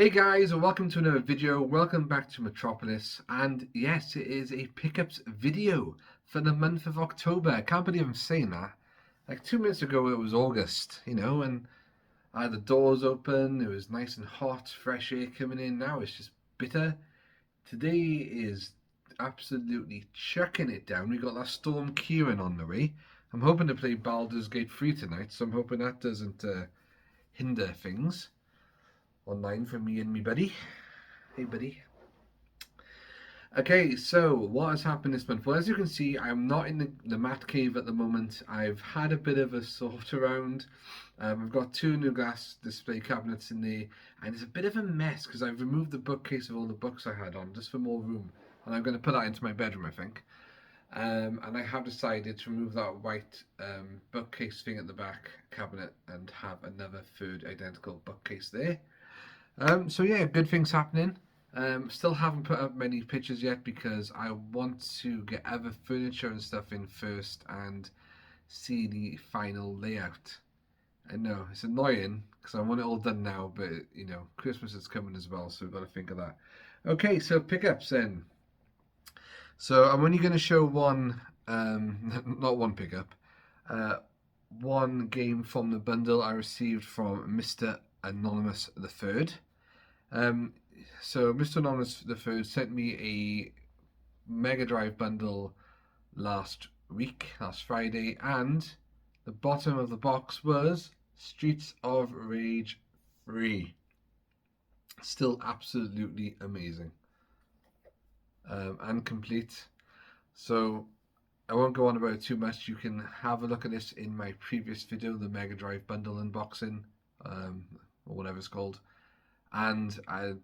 Hey guys, and welcome to another video. Welcome back to Metropolis, and yes, it is a pickups video for the month of October. I can't believe I'm saying that. Like 2 minutes ago it was August, and I had the doors open, it was nice and hot, fresh air coming in. Now it's just bitter. Today is absolutely chucking it down. We got that Storm Kieran on the way. I'm hoping to play Baldur's Gate 3 tonight, so I'm hoping that doesn't hinder things online for me and me buddy. Hey buddy. Okay, so what has happened this month? Well, as you can see, I'm not in the mat cave at the moment. I've had a bit of a sort around. I've got two new glass display cabinets in there, and it's a bit of a mess because I've removed the bookcase of all the books I had on just for more room. And I'm going to put that into my bedroom, I think. And I have decided to remove that white bookcase thing at the back cabinet and have another third identical bookcase there. So yeah, good things happening. Still haven't put up many pictures yet because I want to get other furniture and stuff in first and see the final layout. I know it's annoying because I want it all done now, but Christmas is coming as well, so we've got to think of that. Okay, so pickups then. So I'm only going to show one, not one pickup, uh, one game from the bundle I received from Mr. Anonymous the Third. So Mr. Anonymous the Third sent me a Mega Drive bundle last Friday, and the bottom of the box was Streets of Rage 3. Still absolutely amazing and complete. So I won't go on about it too much. You can have a look at this in my previous video, the Mega Drive bundle unboxing, or whatever it's called. And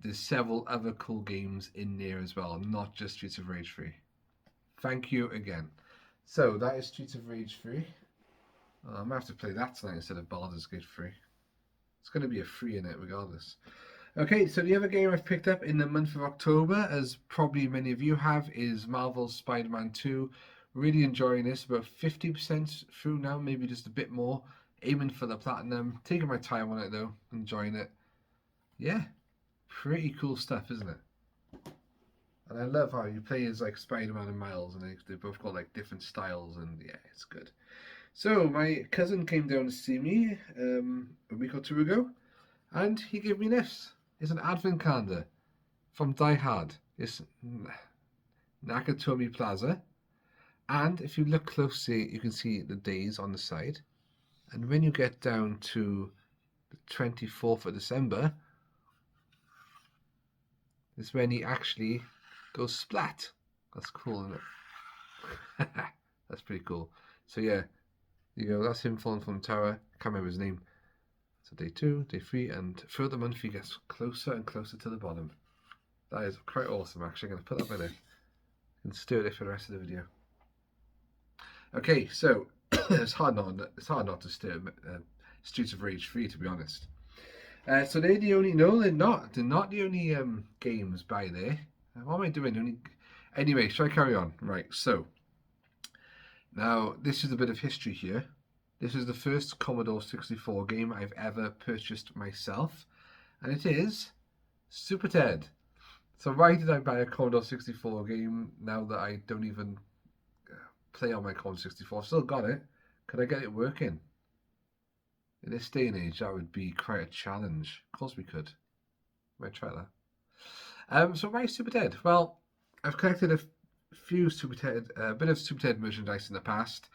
there's several other cool games in there as well, not just Streets of Rage 3. Thank you again. So that is Streets of Rage 3. I might have to play that tonight instead of Baldur's Gate 3. It's going to be a free in it regardless. Okay, so the other game I've picked up in the month of October, as probably many of you have, is Marvel's Spider-Man 2. Really enjoying this, about 50% through now, maybe just a bit more. Aiming for the platinum. Taking my time on it though, enjoying it. Yeah, pretty cool stuff, isn't it? And I love how you play as like Spider-Man and Miles, and they both got like different styles, and yeah, it's good. So my cousin came down to see me a week or two ago, and he gave me this. It's an advent calendar from Die Hard. It's Nakatomi Plaza, and if you look closely, you can see the days on the side. And when you get down to the 24th of December, is when he actually goes splat. That's cool, isn't it? That's pretty cool. So yeah, you go. That's him falling from the tower. I can't remember his name. So day 2, day 3, and throughout the month he gets closer and closer to the bottom. That is quite awesome. Actually, I'm going to put that by there and stir it for the rest of the video. Okay, so it's hard not to stir Streets of Rage 3, to be honest. So they're the only. No, they're not. They're not the only games by there. What am I doing? Anyway, shall I carry on? Right. So now this is a bit of history here. This is the first Commodore 64 game I've ever purchased myself, and it is Super Ted. So why did I buy a Commodore 64 game now that I don't even play on my Commodore 64? I've still got it. Could I get it working? In this day and age, that would be quite a challenge. Of course we could. Might try that. So why Super Ted? Well, I've collected a few Super Ted, a bit of Super Ted merchandise in the past.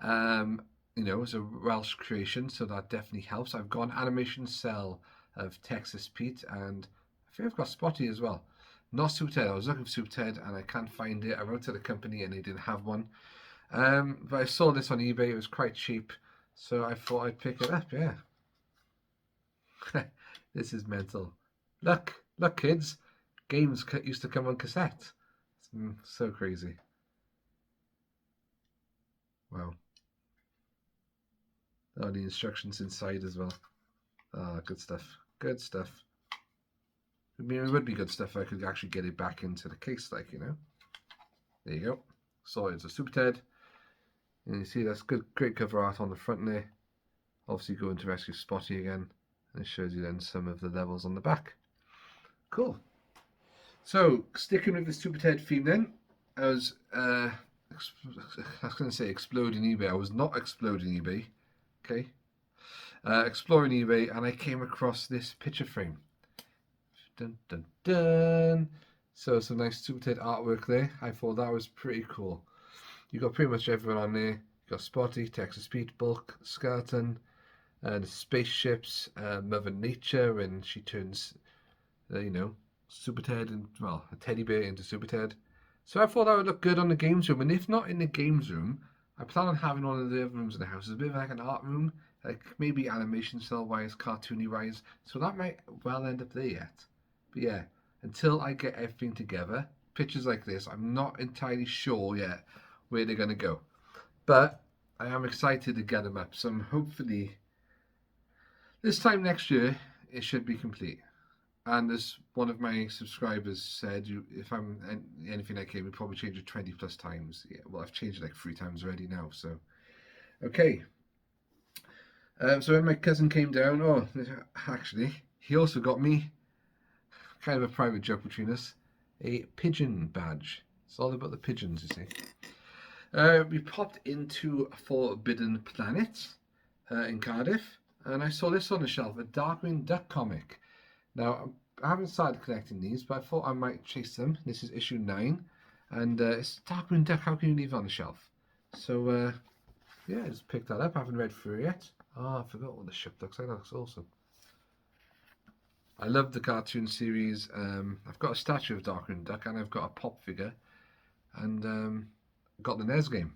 It's a Welsh creation, so that definitely helps. I've got an animation cell of Texas Pete, and I think I've got Spotty as well. Not Super Ted. I was looking for Super Ted, and I can't find it. I wrote to the company, and they didn't have one. But I saw this on eBay. It was quite cheap. So I thought I'd pick it up, yeah. This is mental. Look, kids. Games used to come on cassette. It's so crazy. Wow. Oh, the instructions inside as well. Ah, good stuff. Good stuff. I mean, it would be good stuff if I could actually get it back into the case, like, There you go. So it's a Super Ted. And you see that's great cover art on the front there. Obviously going to rescue Spotty again. And it shows you then some of the levels on the back. Cool. So, sticking with the Super Ted theme then, I was, going to say exploding eBay. I was not exploding eBay, okay? Exploring eBay, and I came across this picture frame. Dun, dun, dun. So, some nice Super Ted artwork there. I thought that was pretty cool. You got pretty much everyone on there. You got Spotty, Texas Pete, Bulk, Skeleton, and spaceships, Mother Nature, and she turns, Super Ted and, well, a teddy bear into Super Ted. So I thought that would look good on the games room, and if not in the games room, I plan on having one of the other rooms in the house. It's a bit of like an art room, like maybe animation style wise, cartoony wise. So that might well end up there yet. But yeah, until I get everything together, pictures like this, I'm not entirely sure yet where they're going to go. But I am excited to get them up. So I'm hopefully this time next year it should be complete. And as one of my subscribers said, if I'm anything like him, we probably change it 20 plus times. Yeah, well, I've changed it like 3 times already now. So, okay. So when my cousin came down, actually, he also got me, kind of a private joke between us, a pigeon badge. It's all about the pigeons, you see. We popped into Forbidden Planet in Cardiff, and I saw this on the shelf, a Darkwing Duck comic. Now, I haven't started collecting these, but I thought I might chase them. This is issue 9, and it's Darkwing Duck. How can you leave it on the shelf? So, yeah, I just picked that up. I haven't read through it yet. Oh, I forgot what the ship looks like. That looks awesome. I love the cartoon series. I've got a statue of Darkwing Duck, and I've got a pop figure, and got the NES game.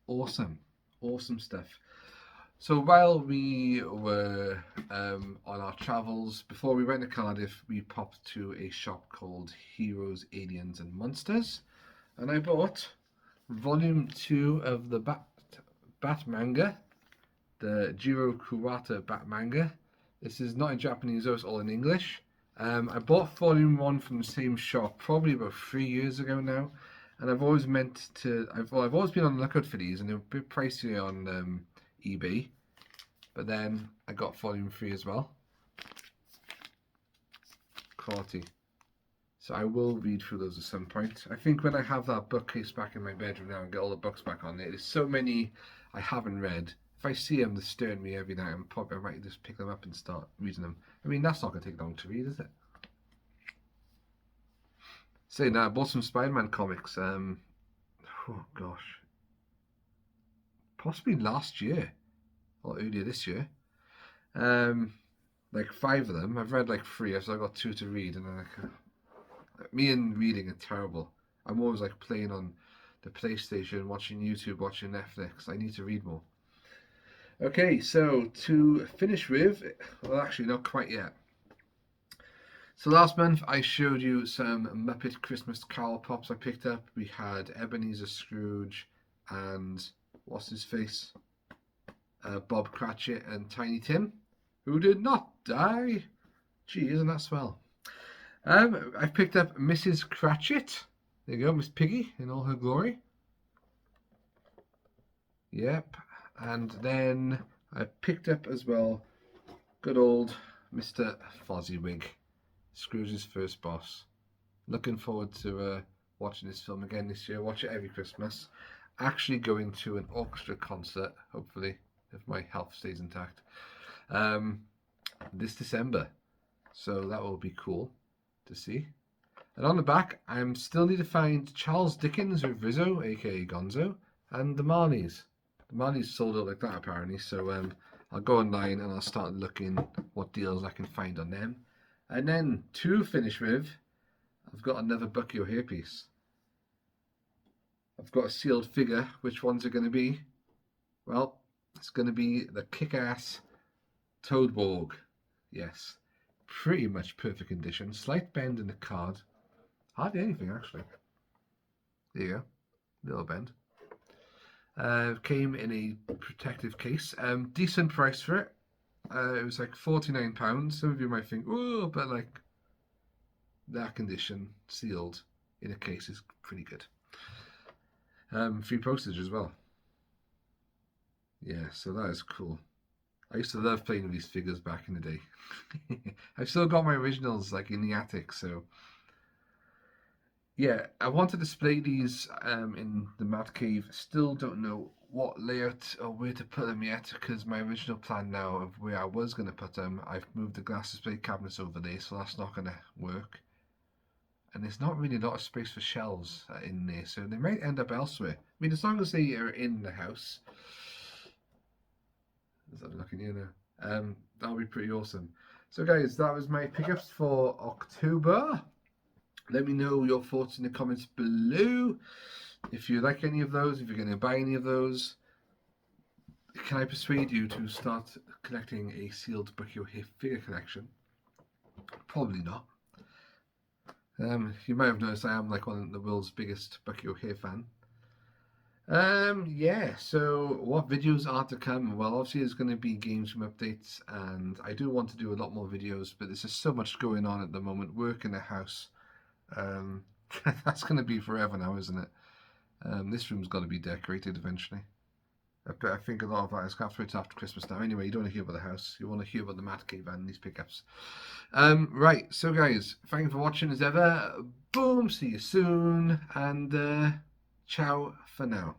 Awesome. Awesome stuff. So while we were on our travels, before we went to Cardiff, we popped to a shop called Heroes, Aliens and Monsters, and I bought volume 2 of the Bat manga, the Jiro Kurata Bat manga. This is not in Japanese, though, it's all in English. I bought volume 1 from the same shop probably about 3 years ago now, and I've always I've always been on the lookout for these, and they're a bit pricey on eBay. But then I got volume 3 as well. Quality. So I will read through those at some point. I think when I have that bookcase back in my bedroom now and get all the books back on there, there's so many I haven't read. If I see them, they're stirring me every night, I might just pick them up and start reading them. I mean, that's not going to take long to read, is it? Saying that, I bought some Spider-Man comics. Oh gosh. Possibly last year. Or earlier this year. Like 5 of them. I've read like 3, so I got 2 to read, and then me and reading are terrible. I'm always like playing on the PlayStation, watching YouTube, watching Netflix. I need to read more. Okay, so to finish with, well, actually not quite yet. So last month I showed you some Muppet Christmas Carol pops I picked up. We had Ebenezer Scrooge and what's his face? Bob Cratchit and Tiny Tim, who did not die. Gee, isn't that swell? I've picked up Mrs. Cratchit. There you go, Miss Piggy in all her glory. Yep. And then I picked up as well good old Mr. Fozziwig, Scrooge's first boss. Looking forward to watching this film again this year. Watch it every Christmas. Actually going to an orchestra concert, hopefully, if my health stays intact, this December. So that will be cool to see. And on the back, I still need to find Charles Dickens with Rizzo, aka Gonzo, and the Marnies. The Marnies sold out like that apparently, so I'll go online and I'll start looking what deals I can find on them. And then to finish with, I've got another Bucky O'Hare piece. I've got a sealed figure. Which one's it going to be? Well, it's going to be the kick-ass Toadborg. Yes, pretty much perfect condition. Slight bend in the card. Hardly anything, actually. There you go. Little bend. Came in a protective case. Decent price for it. It was like £49. Some of you might think, oh, but like that condition, sealed in a case, is pretty good. Free postage as well. Yeah, so that is cool. I used to love playing with these figures back in the day. I've still got my originals like in the attic, so yeah, I want to display these in the Mad Cave. Still don't know what layout or where to put them yet, because my original plan now of where I was going to put them, I've moved the glass display cabinets over there, so that's not going to work. And there's not really a lot of space for shelves in there, so they might end up elsewhere. I mean, as long as they are in the house. Is that looking here now? That'll be pretty awesome. So guys, that was my pickups for October. Let me know your thoughts in the comments below. If you like any of those, if you're going to buy any of those, can I persuade you to start collecting a sealed Bucky O'Hare figure collection? Probably not. You might have noticed I am like one of the world's biggest Bucky O'Hare fan. Yeah, so what videos are to come? Well, obviously there's going to be games room updates, and I do want to do a lot more videos, but there's just so much going on at the moment. Work in the house. That's going to be forever now, isn't it? This room's got to be decorated eventually. I think a lot of that is going to have to wait after Christmas now. Anyway, you don't want to hear about the house. You want to hear about the Mad Cave and these pickups. Right, so guys, thank you for watching as ever. Boom, see you soon, and ciao for now.